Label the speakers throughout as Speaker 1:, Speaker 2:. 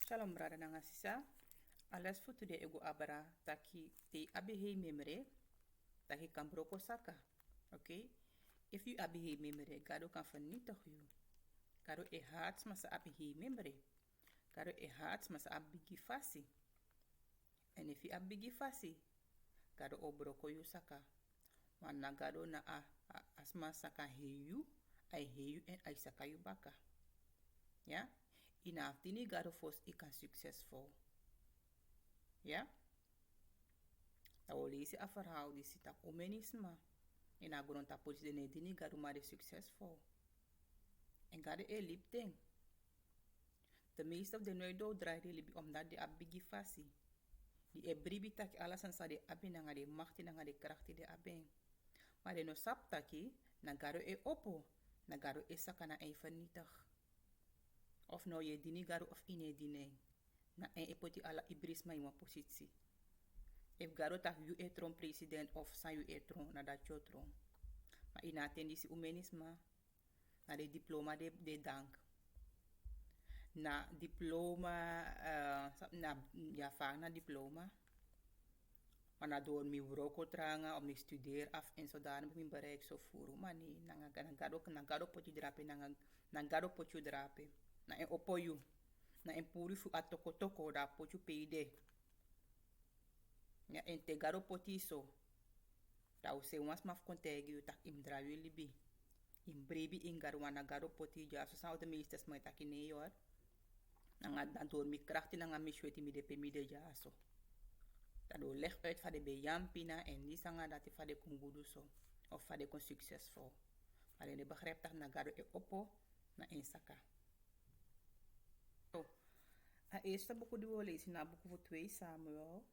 Speaker 1: Shalom brother nanga sisa. Alas for today ego abara taki te abehe memre taki kan broko saka. Okay? If you abehe memre, gado kan vernietig you. Gado e haats masa abehe memre. Gado e haats masa abigi fasi. En if you abigi fasi, gado o broko you saka. Want na gado na asma saka heyu, ai heyu en ai saka you baka. Ja? Ina aftini gado fos ikan succesvol. Ja? Nou lees a verhaal die zit op omenisme. En a grond a polis de nedini gado maar succesvol. En gado e lip ding. De meeste of de noido draai libi omdat de abigi fasi. Die e bribi taki alles en sa de abi nanga de machti nanga de krachti de abeng. Maar de no sap taki na gado e opo. Na gado e saka na een vernietig. Of nou je dini gado of ine dine. Na een e poti ala ibris ma ima positie. If garo tak you e tron president of san you e tron na dat yo tron. Maar ina atendisi umenisma na de diploma de dank. Na diploma, na ja vaak na diploma. Maar na door mi broko tranga om mi studeer af en zodanig mi bereik zo voeren. Maar nee, na gado poti drape, na gado poti drape. Na en opoyu. Na en puri fu atoko toko da poti peide. Ja, en te garo poti so. Tau se was maf kontegi tak im drawi libi. Im brebi in garwana garo poti ja so sa de meesters mai tak ne yor. Nanga dan door mi krachti nanga mi shweti mi de pe mi de ja so. Dat do leg uit van de bejampina en die sanga dat van de kungudu so. Of van de kon succesvol. Maar in de begrijp dat na garo e oppo na insaka. So, a eerste boek die we lezen na boek voor 2 Samuel.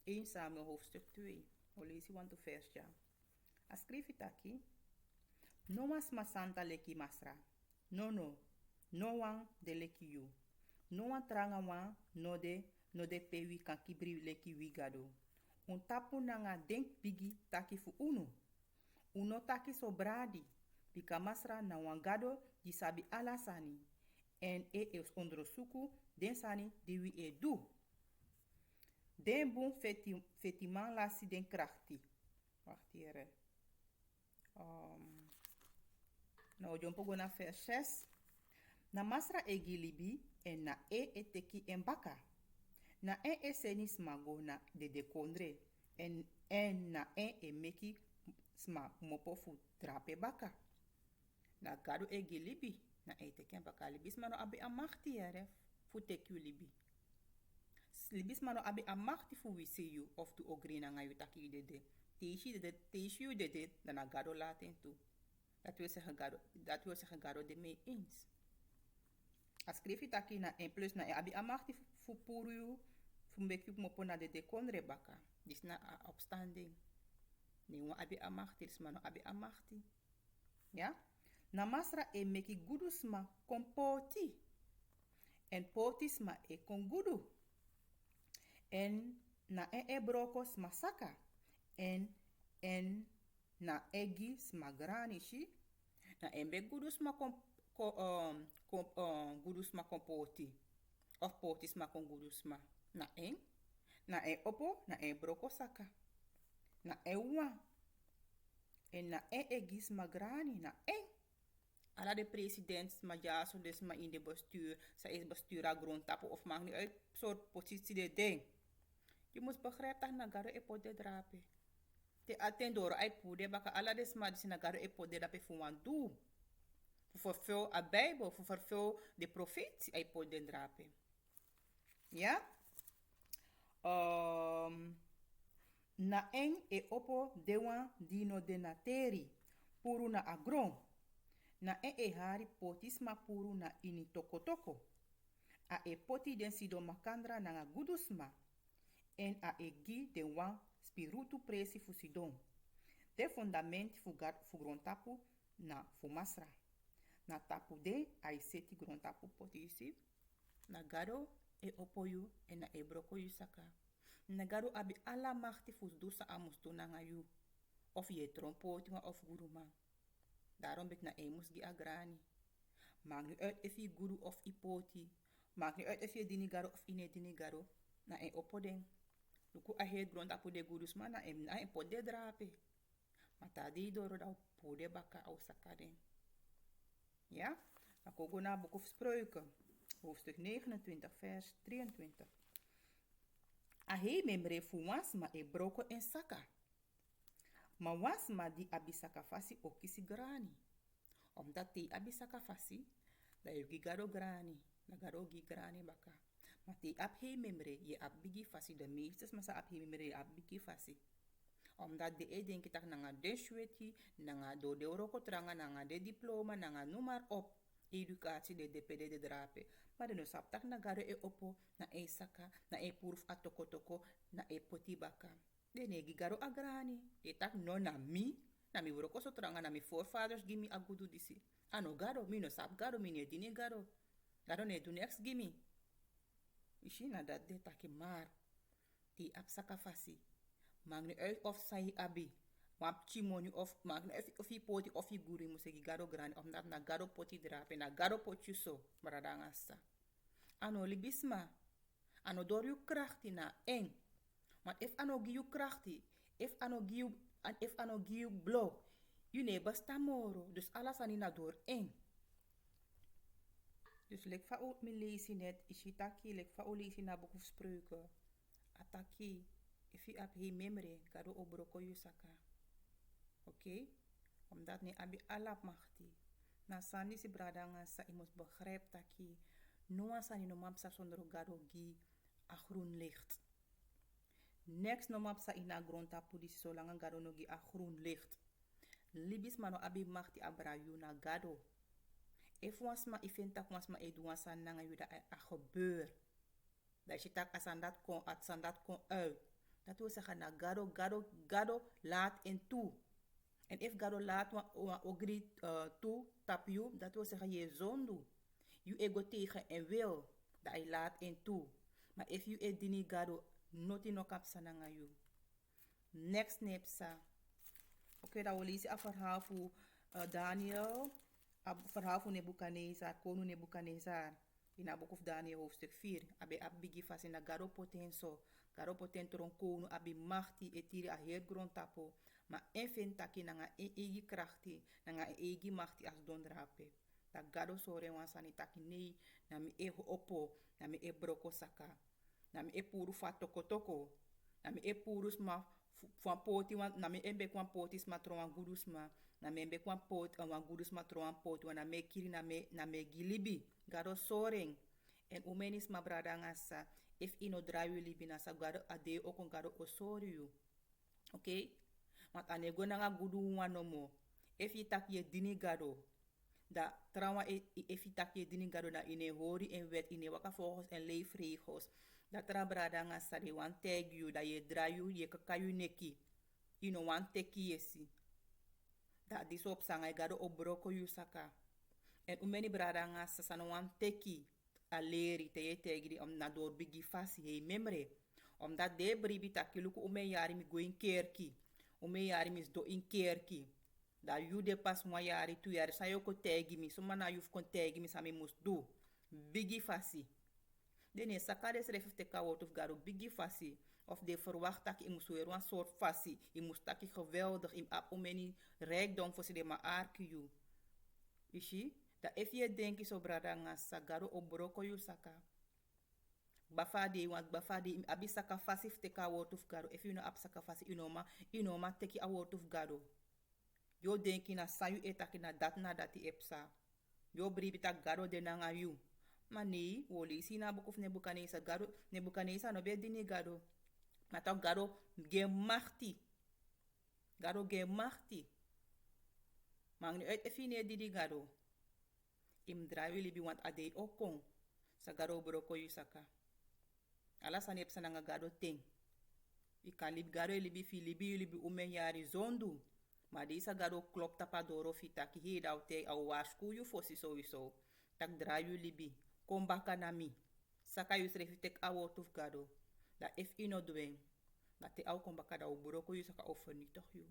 Speaker 1: 1 Samuel hoofdstuk 2. We lezen 1 to vers ja. A schrijf het aqui. No mas masanta leki masra. No. No wan de leki you. No wan tranga wan no de pewi kan kibri leki wigado. Un tapu nanga denk bigi taki fu uno. Uno taki so bradi. Pika masra na wan gado di sabi alasani. En e ondrosuku den sani di wi e du. Den boom fetiman lasi den krachti. Wacht hier. Nou, jompo go na vers 6. Na masra e gilibi en na e teki en baka. Na e senis mago na de dekondre. En na e meki sma mopofu trape baka. Na gado e gilibi. Na e teki en baka. Libis mano abi amachti here. Fu teki libi. Libis mano abi amachti fu wisi you. Of tu ogri na ngayu taki dede. Teesi you dede. Dan gado laten toe. Dat wil zeggen gado de mee eens. Als schrijf je taki na 1 plus na abi amachti fu puru you. Fu mbeki mopo na de kondre baka. Dis na opstanding. Nee, wan abi amachti. Dus mano abi amachti. Ja? Na masra e meki gudusma kompoti. En potisma e kon gudu. En na e brokos masaka. En na egi smagrani shi. Na embe gudusma gudusma kompoti. Of potisma kon gudusma. Na e opo, na e broko saka. Na e wa. En na egi smagrani, na Alla de president, maar ja, zo dus maar in de bestuur. Zij is bestuur grondtappen of maakt niet uit soort positie de ding. Je moet begrijpen dat nagaro e pode drape. Te attendoro ai pude baka alla de sma de nagaro e pode drape fu wan du. Fu fulfill a Bijbel, fu fulfill de profetie ai pode drape. Ja? Na eng e opo dewan dino de nateri. Puru na agron. Na e hari potisma puru na ini toko. A e poti den sido makandra na gudusma. En a e gi den wan spiritu presi fu sidon. De fundament fu grontapu na fu masra. Na tapu de a e seti grontapu potisi. Na gado e opoyu en na e broko yu saka. Na gado abi ala machti fu dusa amustu na yu. Of je trompoti of guruma. Daarom ben ik naar Emus die agrani. Maakt niet uit of je guru of ipoti. Maakt niet uit of je dinigaro of ine dinigaro. Na een opodeng. Luku ahead grond apu de gurus ma na een pot de drape. Mata di doro da pode baka au sakadeng. Ja? Dan kogo na boek of spreuken. Hoofdstuk 29 vers 23. Ahe membre fu was ma e broko en saka. Ma was ma di abisaka fasi o kisi grani. Omdat die abisaka fasi, da yu gigaro grani. Na garo gi grani baka. Maar die ab he membre, je ab bigi fasi. De meesters maar sa ab he membre, je ab bigi fasi. Omdat de e denki tak nanga de shweti, nanga do de oroko tranga, nanga de diploma, nanga noem maar op. Educatie de dpd de drape. Maar de no sap tak na garo e opo, na e saka, na e purf atoko toko, na e poti baka. De negi garo agrani. De tak no na mi oroko so tranga, na mi voorvaders gimi agudu disi. Ano garo, mi no sap garo, mi ne dine garo. Garo ne do next gimi. Ishi na dat de taki maar. Die ap saka fasi. Maakt niet uit of zij abi. Wap chimoni of maakt niet uit of je poti of je guri musegi garo grani. Omdat na garo poti drape. Na garo poti so. Maradangasa. Ano libisma. Ano door je krachti na eng. Maar if ano gi you krachti. If ano gi you blow. You ne basta moro. Dus alles ani na door eng. Dus lek fa o mi leesi net. Ishitaki lek fa o leesi na boek of spreuken. Ataki. If je ab he memory, gado obroko yusaka. Oké? Omdat ne abi alap machti. Na sandi si bradanga sa imus begrijp taki. Noa sani no mapsa zonder gado gi a groen licht. Next no mapsa ina gronta pudisi zolang gado no gi a groen licht. Libis mano abi machti abrayu na gado. If wasma ifentak wasma eduansan nanga yuda a gebeur. Dat je tak asandat kon uit. Dat wil zeggen, na gado laat en toe. En if gado laat ogri toe, tap you, dat wil zeggen, je zondu. You ego tegen en wil, dat je laat en toe. Maar if you e dini gado, noti no kapsa nanga you. Next nepsa. Oké, dan wil je een verhaal voor Daniel. Een verhaal voor Nebuchadnezzar, koning Nebuchadnezzar. In het boek of Daniel hoofdstuk 4. Abe abigi fasi na garo potenso. Garo potentron kono abi machti etiri a heer grond tapo. Ma enfen taki nanga egi krachti. Nanga egi machti as don drape. Da garo sore wansani taki nei. Na mi ego opo. Na mi e broko saka. Na mi e puru fa toko toko. Na mi e purus ma van poti wan. Na mi embe kwan potis ma tron gudus ma. Na me embe kwan pot wan gudus ma tron pot. Wana me kiri na me gilibi. Garo soring. En umenis ma bradangasa. If ino drayu libi na sa gado ade okon gado osoriu. Okay? Want anego nanga gudu wanomo. If je tak je dini gado. Da trauma if je tak je dini gado na ine hori en wet ine waka volgens en leefregels. Da tra bradangasa de wan tag you. Da je drayu je kakayu neki. Ino wan teki yesi. Da disop sanga gado obroko yu saka. En umeni bradangasa sa no wan teki. Aleri te je tegri om na door bigi fasi hei memre. Omdat de bribi takiluku ume yari mi go in kerki. Ume yari mis do in kerki. Da yu de pas mwa yari tu yari sa yo ko tegi mi. Suma na yuf kon tegi mi sa mi mus do. Bigi fasi. Dene sakade sref te ka word of garo bigi fasi. Of de verwacht dat ik moest weer een soort fasi. Ik moest dat ik geweldig. Ik heb omeni rijkdom voor ze de maar arkiu. Ishi? Da if je denki so bradanga sagaro obroko yu saka. Bafade want bafade abi saka fasi teka word of garo. If you no ap saka fasi inoma teki a word of garo. Yo denki na sayu etaki na dati epsa. Yo bribita garo de nanga yu. Mani woli si na bukuf Nebuchadnezzar garo Nebuchadnezzar no be dini garo. Mata garo ge machti. Garo ge machti. Mang ni uit efine didi garo. Im drawi libi want ade okong. Sa garo broko yu saka. Ala sa nepsa nanga garo ting. Ika libi garo libi fi libi umen yari zondu. Ma di sa garo klop tapadoro fita ki he daw te au wasku yu fosi sowieso. Tak drawi libi. Kombaka na mi. Saka yu srefitek awotuf gado. Da if ino dweng. Dat te au kombaka da u broko yu saka vernietig yu.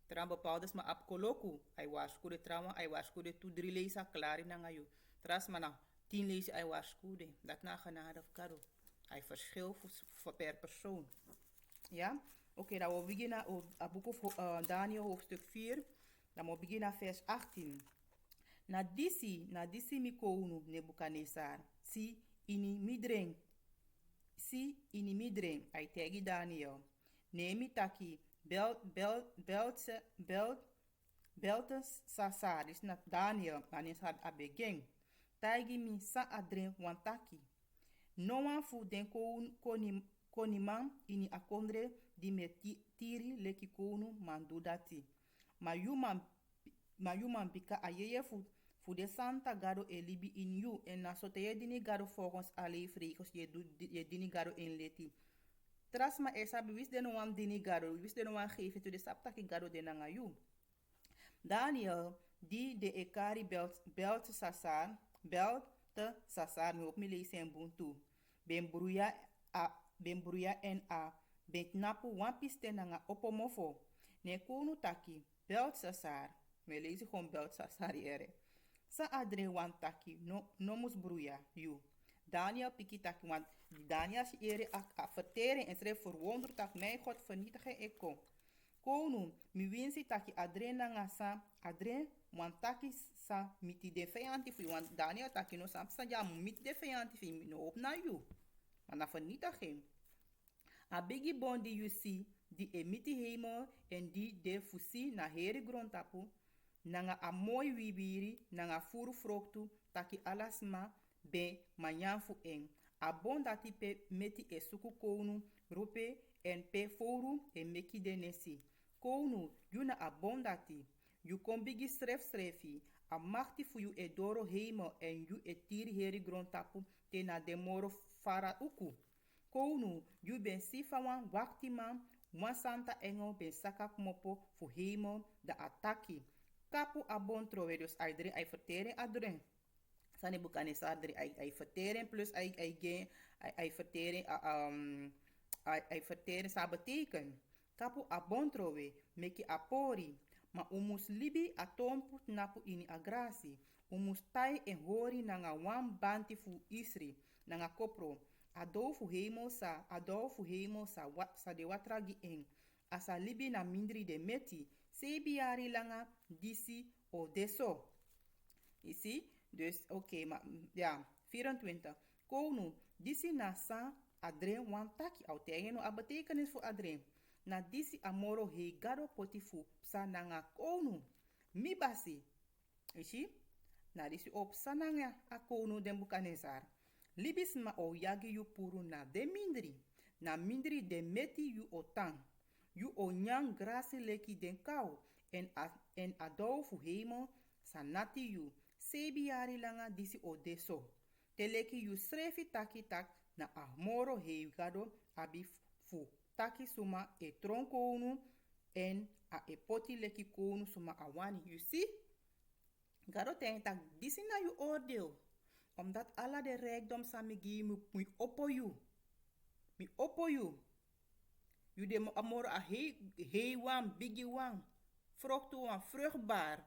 Speaker 1: Tram bepaaldes ma ap koloku. Ai wasku de trauma, ai wasku de tu drilesa klari na ngayu. Tras mana 10 lees hij waarschuwde. Dat na genade of kado. Hij verschil voor per persoon. Ja? Oké, dan we beginnen op het boek of Daniel hoofdstuk 4. Dan we beginnen vers 18. Na disi mi kounu Nebuchadnezzar. Si ini midring. Hij tegi Daniel. Nemi taki. Belteshazzar is na Daniel. Dan is het abegeng. Taigi mi sa adren wantaki. No one fu den koniman ini akondre di me tiri leki konu mandu dati. Ma yuman bika ayeye fu de santa gado e libi in you en na sote je dini gado volgens alle regels je dini gado in leti. Tras ma esa bewis de no wan dini gado, bewis de no wan geven to de saptaki gado de nanga you. Daniel di de ekari belt sasar mi op mi lezen buntu. Ben bruya en a ben knapu wan piste nanga opomofo. Ne konu taki belt sasar. Me lezen gewoon belt sasar ere. Sa adre wan taki no mus bruya you. Daniel piki taki want Daniel si ere a verteren en schreef verwonder tak mijn God vernietigen ik kom. Konu mi winsi taki adre nanga sa adre wan taki sa miti de vijanti fi want Daniel taki no sam sa ja miti de vijanti fi no op na you. Maar na vernietiging. A bigi bondi you see die emiti hemel en die de fusi na heri grondtapu nanga a mooi wibiri nanga furu froktu taki alasma be manyanfu eng. A bon dati pe meti e suku konu rupe en pe foru e meki de nesi. Konu yuna a bon dati. You kon bigi strefi. A machti fu you e doro hemel en you e tiri heri grondtapu te na demoro fara uku. Konu, you ben sifa wan wakti man, wan santa engel ben sakak mopo fu hemel da ataki. Kapu abon trowe, dus ai verteren adren. Sani Nebuchadnezzar ai verteren plus ai verteren sa beteken. Kapu abon trowe, meki apori, ma umus libi atomput napu ini agrasi. Umus tai en hori nanga wan banti fu isri, nanga kopro. Ado fu hemel sa sa de watragi eng. Asa libi na mindri de meti. Sebi ari langa disi o deso. Isi? Dus oké, maar ja, 24. Konu, disi na sa adren wan taki. Au tegen no a betekenis voor adren. Na disi amoro he gado potifu sa nanga konu. Mi basi. Isi? Na disi op sa nanga a konu den Nebuchadnezzar. Libis ma o yagi yu puru na de mindri. Na mindri de meti yu otang. Yu o nyang grasi leki den kau. En adou fu hemel sanati yu. Sebi yari langa disi o deso. Teleki yu srefi taki tak na ahmoro heigado abi fu. Taki suma e tronkonu en a e poti leki konu suma awani. You see? Gado ten tak disi na yu oordeel. Omdat alla de rijkdom samigi mi oppo you. Mi oppo you. You de amor a hei wan, bigi wan. Vruchten wan, vruchtbaar.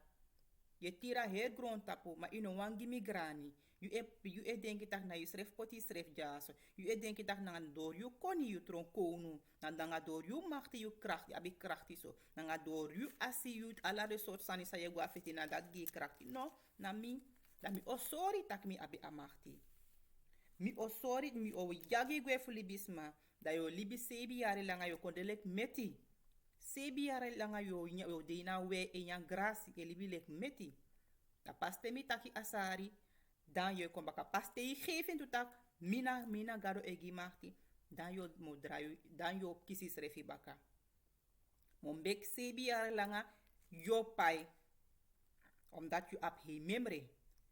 Speaker 1: Je tira heel grond tapu, maar ino wan gimi grani. You denki tak na you sref poti sref jaso. You denki tak na door you koni you tronkonu. Na door you machti you krachti, abi krachti so. Na door you asi you alla de soort sani sa ye gwa fiti na dat gi krachti. No, na mi. Da mi o sorry tak mi abi amachti. Mi o sorry, mi o yagi gwe fu libisma. Da yo libi sebi yari langa yo kondelek meti. Sebi yari langa yo deina we en yang grasi e libi lek meti. Da paste mi taki asari. Dan yo kon baka paste yi geven tu tak. Mina gado egi machti. Dan yo mo draai, dan yo kisis refi baka. Mombek sebi yari langa yo pai. Omdat you ap he memre.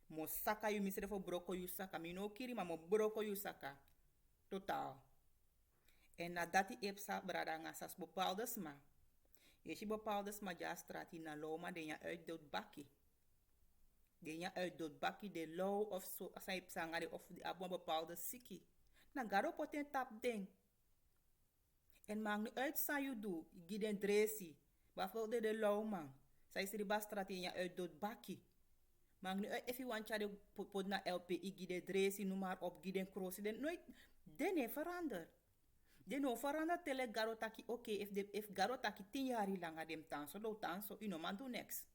Speaker 1: Mo saka yu misre fo broko yu saka. Mi no kiri ma mo broko yu saka. Totaal. En nadat die epsa brada nga sas bepaalde sma. Je bepaalde sma ja strati na loma de ja uit dood bakkie. De ja uit dood bakkie de low of so as hij sangari of die abo bepaalde siki. Na garo poten tap ding. En maak nu uit sa you do. Giden dresi. Bijvoorbeeld de low man. Zij is riba strati ja uit dood bakkie. Maar nu if je want je pot na LP igi de dresi noem maar op giden crossi den nooit den heeft veranderd. Den no veranderd tele garo taki oké if garo taki 10 jaar lang dem tanso do tanso you know man do next.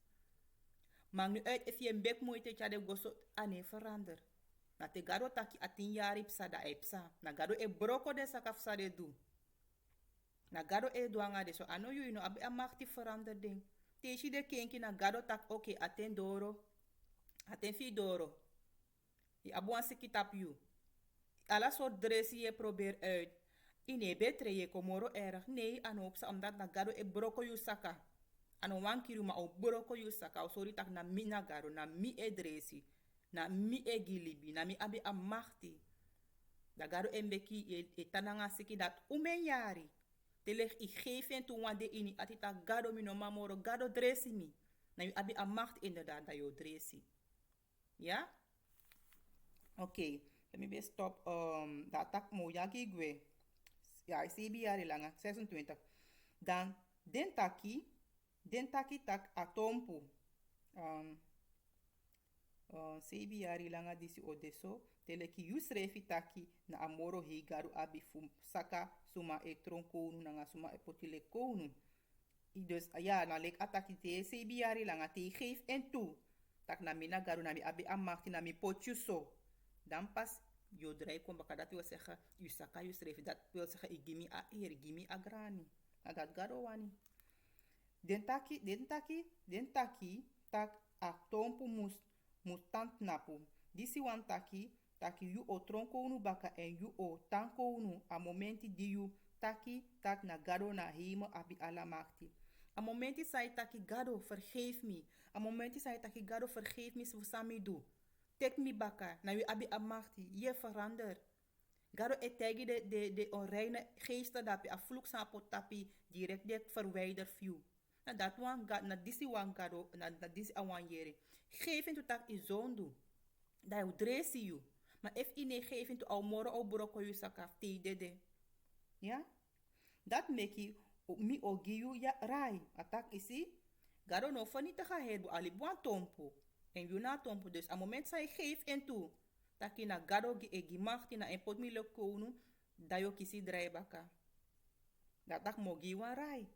Speaker 1: Maar nu uit if je een bek moeite tja de goso ane veranderd. Na te garo taki a 10 jaar ipsa da ipsa. Na garo e broko de sakafsa de do. Na garo e duanga de so ano you know abi amachti veranderd ding. Teshi de kenki na garo tak oké aten doro. Aten fi doro. Je abuan sikitap you. Alla soort dressie je probeer uit. Ine betre je komoro erg. Nee, anopsa omdat na garo e broko you saka. Ano wankiru ma o broko you saka. O sorry tak na mi na garo. Na mi e dressie. Na mi e gilibi. Na mi abi amachti. Da garo e mbeki e tananga siki dat umen yari. Teleg I geven tu wande ini. Atita garo mi no mamoro. Garo dressie mi. Na mi abi amachti inderdaad da yo dressie. Ja? Oké. Let me best stop. Dat tak mo yagi gwe. Ja, ik zie jaren lang, 26. Dan, den taki tak atompu. Sebi jaren lang disi odeso. Teleki yusrefi taki na amoro heigaru abi fum saka suma e tronkonu na suma e potile konu. Dus ja, na lek ataki te sebi jaren lang te geef en toe. Tak na mina garu na mi abi amakti na mi potjuso. Dan pas yo draai kom baka dat wil zeggen u saka you schreef dat wil zeggen ik gimi a eer gimi a grani na dat garo wani den taki tak a tompu mus tant napu disi wan taki you o tronko unu baka en you o tanko unu a momenti di you taki tak na garo na hemo abi ala makti a momenti sai taki garo vergeef me a momenti sai taki garo vergeef me so sami do. Tek mi baka, na u abi amachti, je verandert. Garo etegi de onreine geesten dat a vloek sapo tapi direct de verwijder view. Na dat wan na disi wan garo, na disi awan yere. Geef into tak I zondu. Da u dresi you. Maar if ine geef into au moro au broko you sakaf te dede. Ja? Dat meki mi ogi you ya rai. Atak isi. Garo no fanita hebu alibuan tompo. En you na tompo dus a moment sa geef en toe taki na gado gi e gi machti na en pot mi lo konu da yo kisi drai baka dat tak mo gi wan rai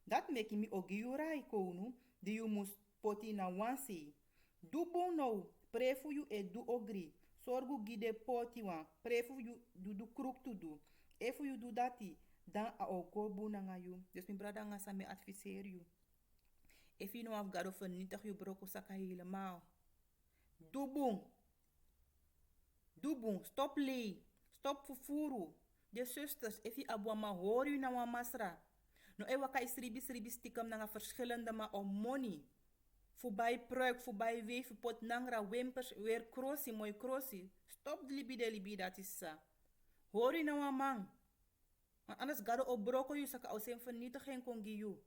Speaker 1: dat meki mi o gi rai konu di you mus poti na wansi du bon no prefu you e du ogri sorgu gi de poti wan prefu you du kruk tu du efu you du dati dan a o gobu na nga you dus mi brada nga sa me adviseer you. If je nou afgado vernietig je broko saka helemaal. Doe boom. Stop lee. Stop fufuru. De zusters, if je abwama hoor je na wa masra. No e waka isribi stikam na verschillende ma om money. Voorbij pruik, voorbij weef, pot nangra, wimpers, weer crossi, mooi crossi. Stop de libi dat is sa. Hoor je na wa man. Want anders gado op broko je saka au zijn vernietiging kon giyu.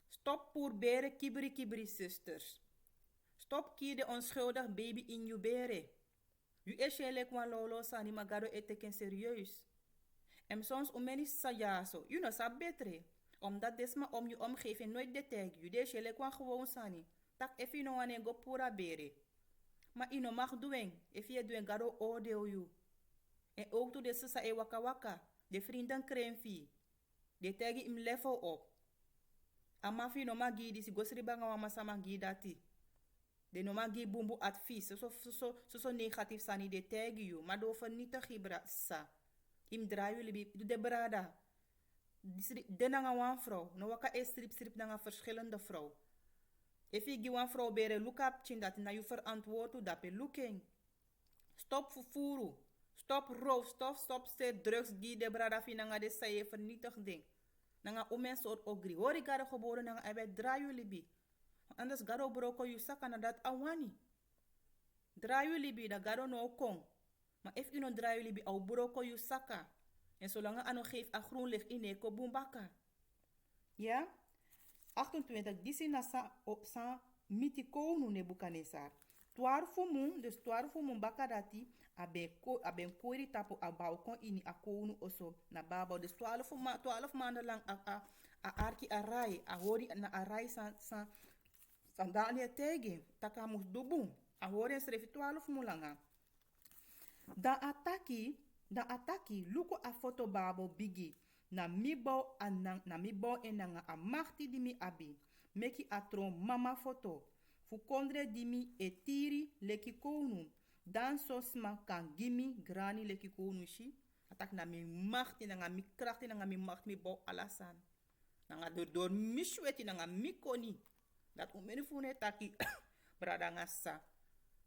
Speaker 1: Stop bere kibri sisters. Stop kie de onschuldig baby in je bere. U is je lek wan lolo sani magado eteken serieus. En soms omeni sa jaso. You know sa betre. Omdat desma om je omgeving nooit de tag. U is je lek wan gewoon sani. Tak if you no wane go pura bere. Maar ino mag doen. If je doen gado oordeel you. En ook to de sisa e waka waka. De vrienden kremfi. De tag im level op. Amafi no magi disi gosri banga wa masama gi dati. De no magi bumbu advies. So negatief sani de tag you. Maar do vernietig ibra sa. Im draai jullie du de brada. De nanga wan vrouw. No waka e strip nanga verschillende vrouw. If je wan vrouw bere look up chin dat na you verantwoord dat pe looking. Stop fufuru. Stop roof. Stop drugs gi de brada fi nanga de sa je vernietig ding. Nanga omen soort ogri. Hori garo geboren nanga ebe draai libi. Anders garo broko you saka na dat awani. Draai libi da garo no kong. Maar if you no draai libi au broko you saka. En zolang ano geef a groen licht in eko bumbaka. Ja? 28. Disi na sa mitikonu Nebuchadnezzar. Dus 12 baka dati. Aben kori tapo a balkon ini a konu oso na baba. Dus 12 maanden lang a arki a rai. A hori na a rai Sandali tegi. Takamus dubu. Ahore srefi 12 mulanga. Da ataki luko a foto babo bigi. Na mi bo enanga a machti di mi abi. Meki atron mama foto. Fu kondre di mi etiri leki konu. Dan sosma kan gimi grani leki konu shi. Atak na mi machti na mi krachti na mi macht mi bo alasan. Na door mi sweti na mi koni. Dat umeni fune taki brada ngasa.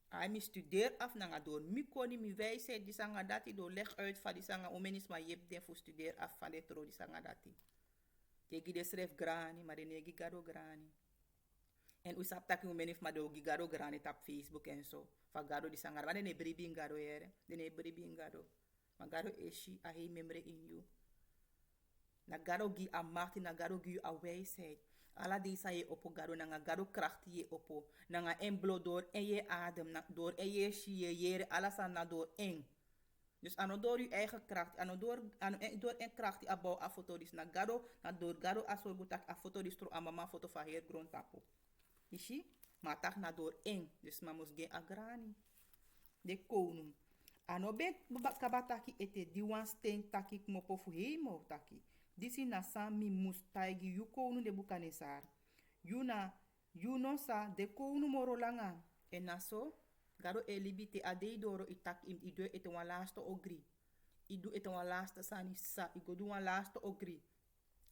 Speaker 1: Ai mi studeer af na door mi koni mi wijsheid die sanga dati do leg uit van die sanga omenis ma yep den fu studeer af van de tro die sanga dati. Tegi de schrijf grani, maar de negi gado grani. En u sap taki omenis ma do gigado grani tap Facebook en zo. Fa gado die sanga, maar de ne bribi gado ere, de ne bribi gado. Ma gado eshi a hei memre in you. Na gado gi a machti, na gado gi a wijsheid. Ala die sa je opo gado, na gado krachti je opo. Na emblo door en je adem, door en je shi je jere, alles aan na door en. Dus ano door je eigen kracht, ano door en kracht die abou a foto dis na gado, na door gado asorgu tak a foto dis tro a mama foto fa heer grond tapo. Ishi, ma tak na door en, dus ma mus gen agrani. De konum. Ano ben kabataki ete diwan steen taki mopo fu heimo taki. Disi na sam mi mustaigi yu konu de bukanesar. Yu no sa de konu moro langa. En na so, garo e libite adei doro itak im idu ete wan laste ogri. Idu ete wan laste sani sa. Igo du wan laste ogri.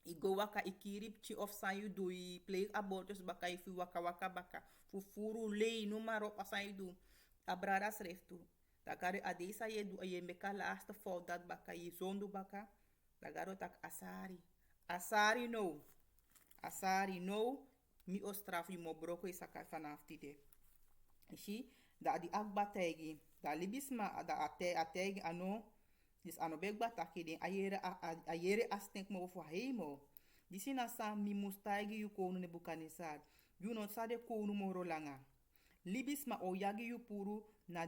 Speaker 1: Igo waka ikirip chi of san yu do i play abortus baka ifi waka waka baka. Fufuru lei numero pasan yu do. Abrada sreftu. Takare adei sa ye du ye meka laste fo dat baka ye zondu baka. Dagaro tak asari. Asari no. Asari no. Mi o straf yu mo broko isaka vanaf tide. Ishi, da di akba tegi. Da libisma da ategi ano. Dis ano begba taki den ayere astenk mo fu heimo. Disi na sa mi mustaigi yu konu ne bukanisar. Yu no sa de konu moro langa. Libisma o yagi yu puru na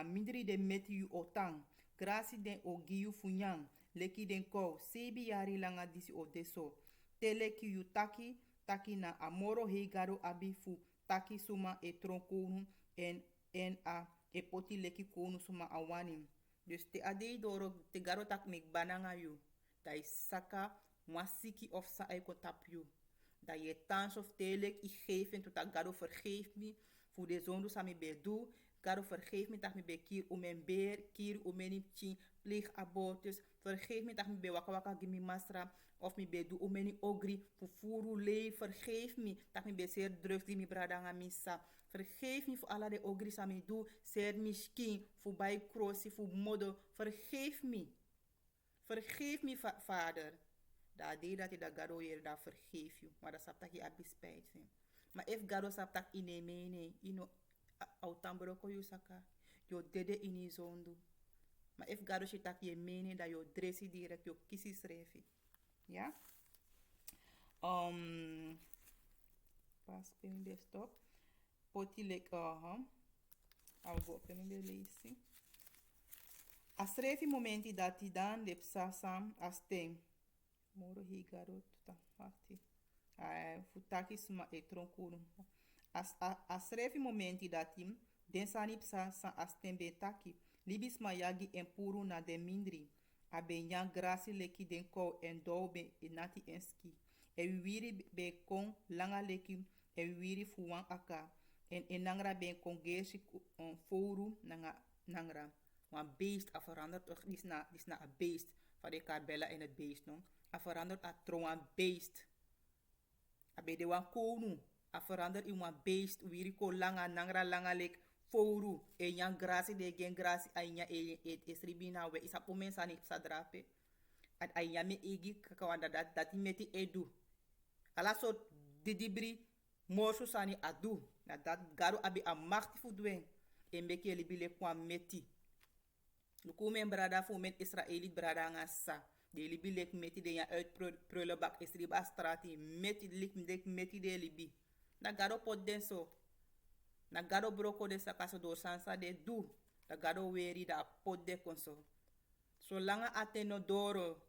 Speaker 1: mindri de meti yu otang. Grasi den o gi yu funyang. Leki den kou, sebi yari langa disi o deso. Teleki yu taki na amoro heigaro abifu, taki suma e tronkonu en a e poti leki konu suma awanim. Dus te adei doro te garo tak mek bananga yu. Da saka mwasiki of sa eko tap yu. Da je tans of telek I geven tot dat garo vergeef me. Voor de zonde sa mi bedu. Garo vergeef me dat mi be kier umen beer, kier umen chin, pleeg abortus. Vergeef me dat mi be waka waka gimi masra. Of mi be du umeni ogri, fufuru lei. Vergeef me dat mi be zeer drugs die mi bradanga misa. Vergeef me voor alle de ogri sa mi du. Zeer miskin, voor bij crossi, voor modo. Vergeef me. Vergeef me, vader. Da de dat je da garo hier, da vergeef je. Maar dat sap tak je abispijt. Maar if garo sap tak inemene, ino autambroko yu saka. Yo dede ini zondu. Maar if garo shi tak je mene, da yo dressi direct, yo kisi srefi. Ja? Pas in de stop. Poti lek, I'll go up in de leesi. A srefi momenti dat hij dan de psasam as ten. Moro hi garo tuta fati. Futaki suma e tronkuru. A srefi momenti dat hij den sani psasam as ten betaki. Libis mayagi en puru na de mindri. A ben yan grasi leki den kou en dou ben inati enski. E wiri be kon langa leki e wiri fuwan aka. En enangra ben kon gesi foru nangra. Wan beest a veranderd toch dis na a beest. Van de karbella in het beest no. A veranderd a trouwan beest. A be de wan konu. A veranderd in wan beest. Wiri ko langa nangra langa lek. Foru, e yan grasi de gen grasi a nya e esribina we isa pomen sani sa drape. At a nya me egi kakawanda dat meti edu. Ala so didibri morsu sani adu. Na dat garo abi a machti fudwen. E meki elibile kwa meti. Luku men brada fu men Israëli brada ngasa. De libile meti de yan uit prullenbak esriba strati. Meti lik meti de libi. Na garo pot den so. Na gado broko de sakaso do sansa de du. Da gado weri da pot de konso. So langa ateno doro.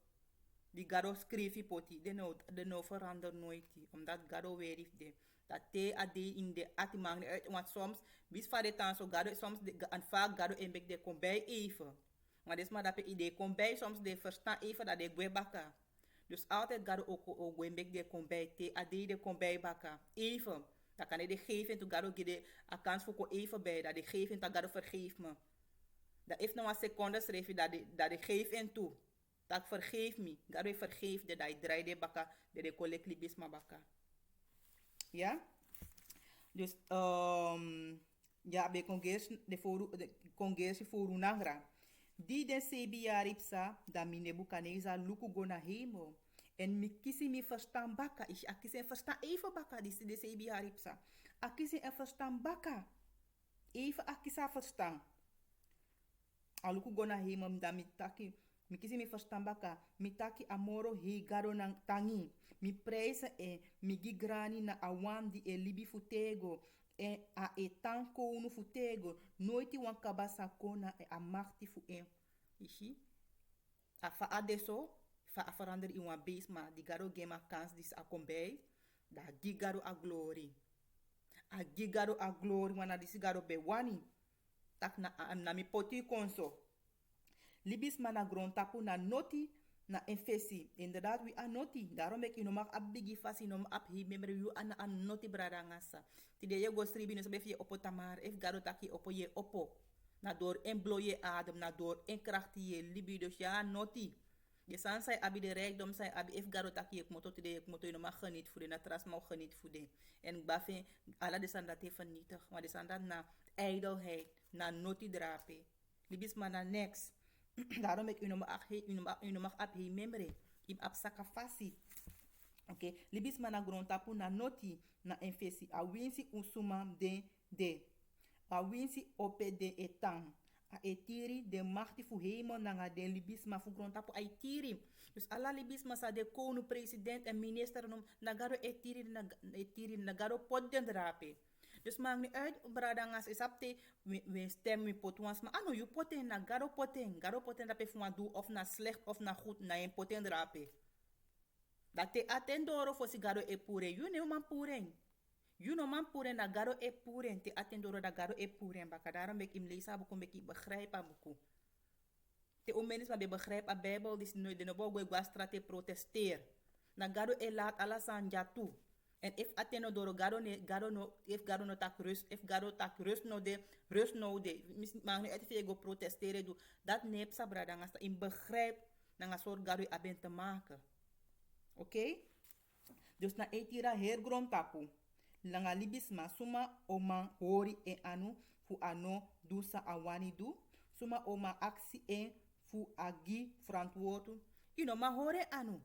Speaker 1: Die gado skrifi poti. De no verander nooit. Omdat gado weri de. Dat te adi in de ati maakt niet uit. Want soms, bis van de temps, so gado, soms, en vaak gado en bek de kom bij even. Maar dit is maar dat je idee kom bij, soms de verstaan even dat de gwe baka. Dus altijd gado ook gwe bek de kom bij, te adi de kom bij baka. Even. Dan kan je de geven, toen gado de a kans voor even bij. Dat de geven, dat gado vergeef me. Dat heeft nog een seconde schreef je dat de geef in toe. Dat vergeef me. Gado vergeef de dat je draai de baka, de collect libisma baka. Ja? Dus, ja, bij de congres voor Unangra. Die de CBA ripsa, da mine bukaneza luku go na hemel. En mi kisi mi verstaan baka. Is a kisi en verstaan even baka, die de CBA ripsa. A kisi en verstaan baka. Even a kisa verstaan. A luku go na hemel, da mi taki. Mi kisi mi verstaan baka. Mi taki amoro he garo nang tangi. Mi prijzen en mi gigrani na awan di e libi futego. En a etan kounu futego. Noiti wan kabasa kona e a makti fu en. Ishi? A fa adeso. Fa a verander in wan base ma. Di garo gema kans dis a kombei. Da gigaro a glory. A gigaro a glory. Wana disi garo be wani. Tak na mi poti konso. Libis mana gron tapu na noti. Na infesi. Inderdaad, we are noti. Daarom ik je mag abigi fasi nom ab hi member you an noti brada ngasa. Tide je go stribi no sabe je opo tamar. If garo taki opo je opo. Na door en bloye adem. Na door en krachti je libi. Dus ja, noti. Je san sai abi de rijkdom sai abi. If garo taki ik moto tide ik moto je mag geniet voeden. Na tras mag geniet voeden. En bafe ala de sandat he vernietig. Maar de sandat na ijdelheid. Na noti drape. Libis mana next. Daarom ik u mag ap hei membre. Im ap sakafasi. Oké. Libis mana grontapu na noti na enfesi. A winsi unsuma de. A winsi ope de etang. A etiri de machti fu hemo nanga de libisma fu grontapu a etiri. Dus alla libisma sa de konu president en minister nagaro etiri nagaro podden drape. Dus maakt niet uit, bradangas is apte, we stemmen potwans, maar ano, je poten na garo poten dat je doe of na slecht of na goed, na een poten drape. Dat te attendoro voor si garo e pure, you know man puren. You know man puren na garo e puren, te attendoro da garo e puren, baka daarom ben ik im lezen, boek ik begrijp aan boek. Te omenis maar be begrijp aan Bijbel, dus nooit de nobo gwa strate protesteer. Na garo e laat alasan jatu. En if ateno doro garo no if garo no tak rust no de mag nu uit go protesteren do dat neep sa brada ngasta in begrijp na nga soort garo aben te maken. Oké? Dus na etira her gron tapu. Langa libisma suma oma hori e anu fu ano dusa awani du. Suma oma aksi e fu agi verantwoord. Ino ma hore anu.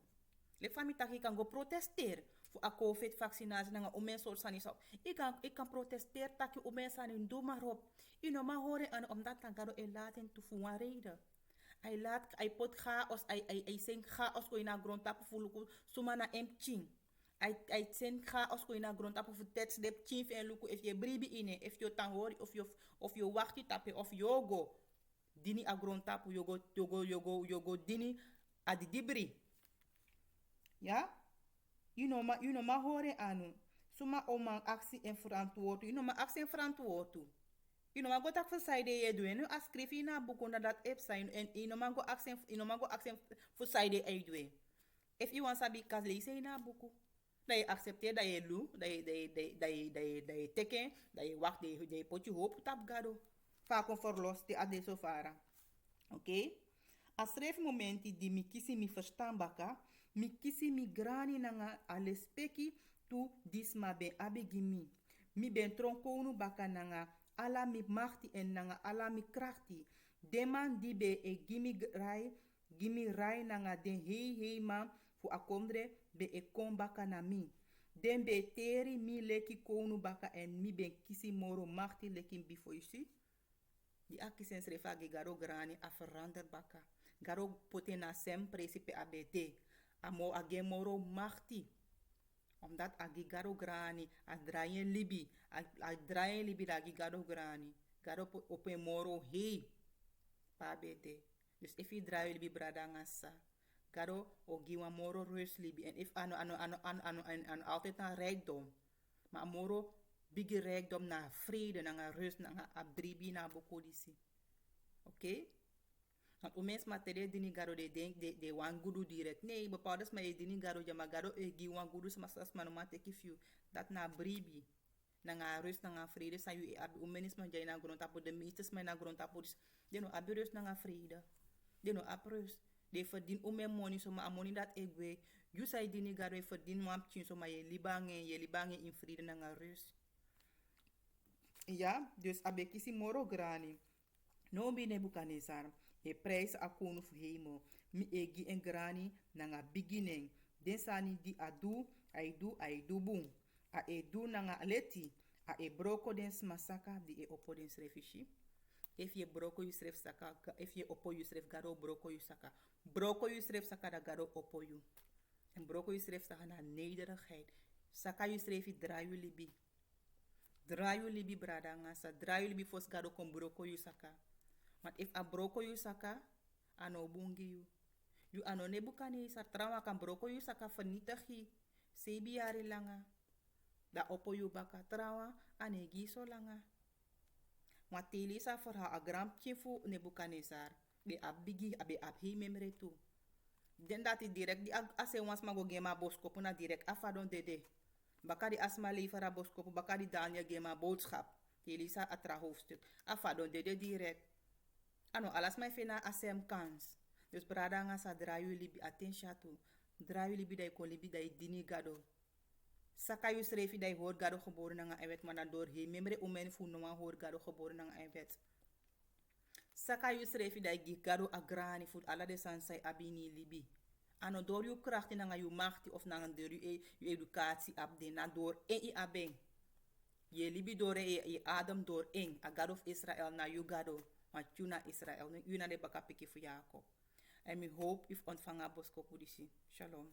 Speaker 1: Le fami taki kan go protesteer. Voor a COVID vaccinatie na om mensen sani so. Ik kan protesteren taki om mensen aan doe maar op. Ino ma horen aan omdat dan garo e laten te voor reden. Hij pot chaos, hij sing chaos ko ina grond tapu fuluku suma na emching. Hij sing chaos ko ina grond tapu fu tets dep ching en luku if je bribi ine, if je tan hori of je wachti tape of yogo. Dini a grond tapu yogo dini a di dibri. Ja? You know ma hore anu. Suma oma actie en verantwoord. You know ma actie en verantwoord. You know ma go tak versaide je doen. Nu askrif je na boek onder dat app zijn. En you know ma go actie versaide je doen. If you want sabi kas lezen je na boek. Dat je accepteert dat je lu. Dat je teken. Dat je wacht. Dat je potje hoop tap gado. Vaak een verlost. Die ade so vara. Oké? A schrijf momenti die mi kisi mi verstaan baka. Mi kisi mi grani nanga alespeki tu disma ben abegimi. Mi ben tronkonu baka nanga ala mi machti en nanga ala mi krachti. Deman di be e gimi rai nanga den hei man fu akondre be e kon baka na mi. Den be teri mi leki konu baka en mi ben kisi moro machti leki bifo isi. Die akisen srefa garo grani a verander baka. Garo poten na sem principe abete. Amo age moro machti. Omdat agi garo grani, a draaien libi. A draaien libi da agi garo grani. Garo open moro hei. Pa bete. Dus if je draaien libi brada ngasa. Garo ogi wa moro rust libi. En if ano altijd een rijkdom. Maar moro bigi rijkdom na vrede, na rust, na abribi na bokodisi. Oké? Want o mens matere dini garo de denk de wan gudu direct. Nee, bepaalde maar je dini garo ja magaro gi wan gudu smasas manoma teki fiu. Dat na bribi. Na nga rust na nga vrede sa yu abi o menis man jay na grond tapo de meestes man na grond tapo dis. De no abi rust na nga vrede. De no ab rust. De verdien o men money so ma money dat egwe. You say dini garo e verdien wam chin so ma je libange in vrede na nga rust. Ja, dus abekisi moro grani. No bi Nebuchadnezzar. E prijs a konu fu hemo. Mi egi en grani nanga beginning. Den sani di adu, aidu bung. A edu nanga leti. A e broko den masaka di e opo den srefishi. If je broko you sref saka, if je opo you sref garo broko you saka. Broko you sref saka da garo opo you. En broko you sref saka na nederigheid. Saka you srefi draai you libi. Draai you libi brada ngasa. Draai you libi fos garo kon broko you saka. Maar if a broko you saka, ano bungi you. You ano Nebuchadnezzar trauma kan broko you saka vernietig. Sebi jari langa. Da opo you baka trauma anegi so langa. Maar telisa voor haar agrampje voor Nebuchadnezzar. Be abigi abe abhi memre tu. Den dat die direct die ase wans mago gema boskopu na direct afadon dede. Baka die asma levera boskopu baka die Daniel gema boodschap. Telisa atra hoofdstuk. Afadon dede direct. Ano alas mai fena asem kans. Dus brada nga sa draai libi attention to. Draai libi dai kon libi dai dini gado. Saka yu srefi dai hoor gado geboren nga evet mana door he memre umen fu no hoor gado geboren nga evet. Saka yu srefi dai gi gado agrani fu ala de sansai abini libi. Ano door yu krachti nga yu machti of nga door yu educatie abde na door i abeng. Je libi door e Adam door a God of Israel na yu gado. Want you na Israël, you na de baka piki voor Jacob. En mi hoop if ontvangen boskopu disi. Shalom.